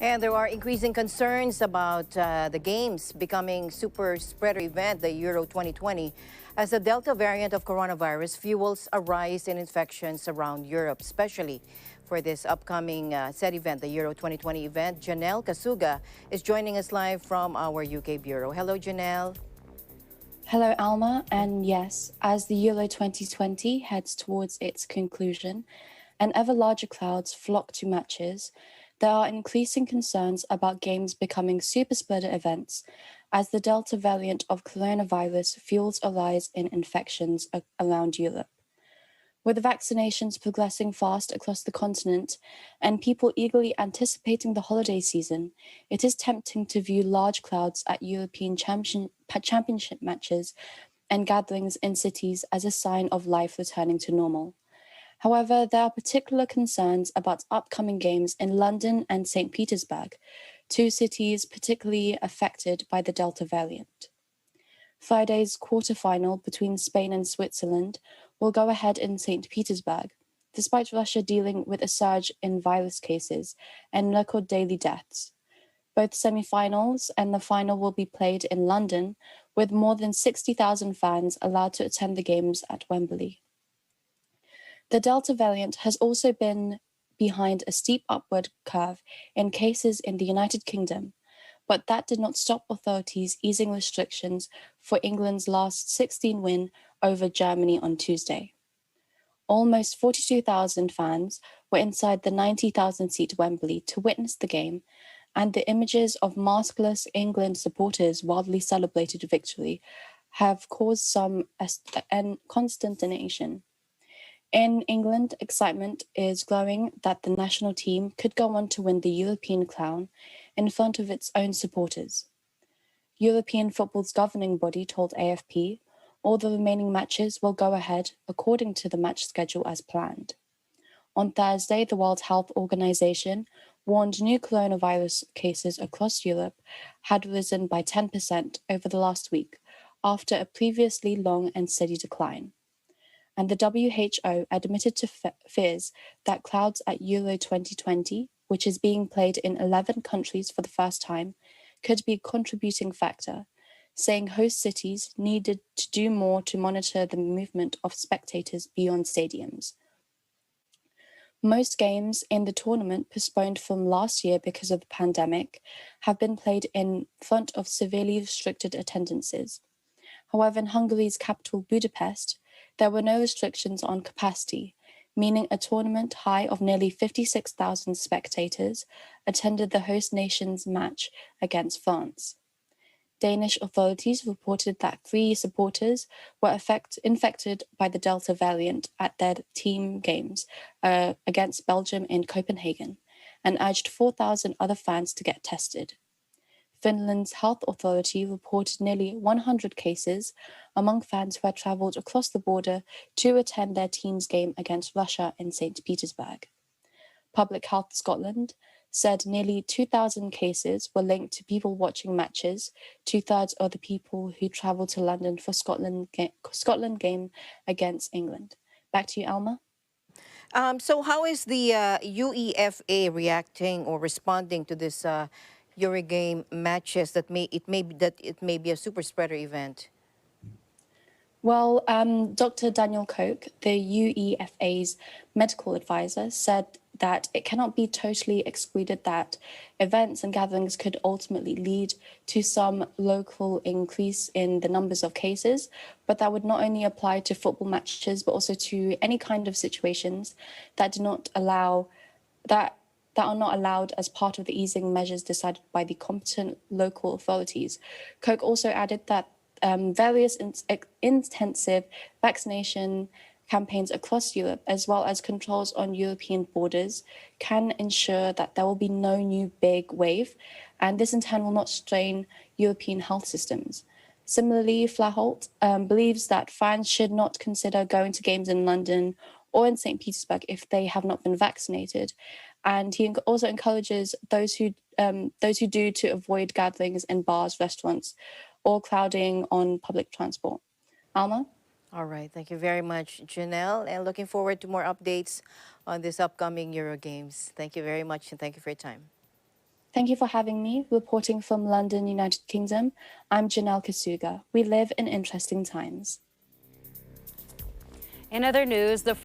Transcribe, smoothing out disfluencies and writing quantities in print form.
And there are increasing concerns about the Games becoming super spreader event, the Euro 2020, as the Delta variant of coronavirus fuels a rise in infections around Europe, especially for this upcoming said event, the Euro 2020 event. Jannele Casuga is joining us live from our UK bureau. Hello, Jannele. Hello, Alma. And yes, as the Euro 2020 heads towards its conclusion and ever larger crowds flock to matches, there are increasing concerns about games becoming super spreader events as the Delta variant of coronavirus fuels a rise in infections around Europe. With vaccinations progressing fast across the continent and people eagerly anticipating the holiday season, it is tempting to view large crowds at European championship matches and gatherings in cities as a sign of life returning to normal. However, there are particular concerns about upcoming games in London and Saint Petersburg, two cities particularly affected by the Delta variant. Friday's quarterfinal between Spain and Switzerland will go ahead in St. Petersburg, despite Russia dealing with a surge in virus cases and record daily deaths. Both semi-finals and the final will be played in London, with more than 60,000 fans allowed to attend the games at Wembley. The Delta variant has also been behind a steep upward curve in cases in the United Kingdom, but that did not stop authorities easing restrictions for England's last 16 win over Germany on Tuesday. Almost 42,000 fans were inside the 90,000-seat Wembley to witness the game, and the images of maskless England supporters wildly celebrated victory have caused some consternation. In England, excitement is growing that the national team could go on to win the European crown in front of its own supporters. European football's governing body told AFP all the remaining matches will go ahead according to the match schedule as planned. On Thursday, the World Health Organization warned new coronavirus cases across Europe had risen by 10% over the last week after a previously long and steady decline. And the WHO admitted to fears that crowds at Euro 2020, which is being played in 11 countries for the first time, could be a contributing factor, saying host cities needed to do more to monitor the movement of spectators beyond stadiums. Most games in the tournament, postponed from last year because of the pandemic, have been played in front of severely restricted attendances. However, in Hungary's capital, Budapest, there were no restrictions on capacity, meaning a tournament high of nearly 56,000 spectators attended the host nation's match against France. Danish authorities reported that 3 supporters were infected by the Delta variant at their team games against Belgium in Copenhagen, and urged 4,000 other fans to get tested. Finland's health authority reported nearly 100 cases among fans who had travelled across the border to attend their team's game against Russia in St. Petersburg. Public Health Scotland said nearly 2,000 cases were linked to people watching matches, 2/3 of the people who travelled to London for Scotland game against England. Back to you, Alma. So how is the UEFA reacting or responding to this Eurogame matches that it may be a super spreader event? Well, Dr. Daniel Koch, the UEFA's medical advisor, said that it cannot be totally excluded that events and gatherings could ultimately lead to some local increase in the numbers of cases, but that would not only apply to football matches, but also to any kind of situations that do not allow that are not allowed as part of the easing measures decided by the competent local authorities. Koch also added that various intensive vaccination campaigns across Europe, as well as controls on European borders, can ensure that there will be no new big wave, and this in turn will not strain European health systems. Similarly, Flaholt believes that fans should not consider going to games in London or in St. Petersburg if they have not been vaccinated. And he also encourages those who do to avoid gatherings in bars, restaurants, or crowding on public transport. Alma? All right. Thank you very much, Jannele, and looking forward to more updates on this upcoming Euro Games. Thank you very much, and thank you for your time. Thank you for having me. Reporting from London, United Kingdom, I'm Jannele Casuga. We live in interesting times. In other news, the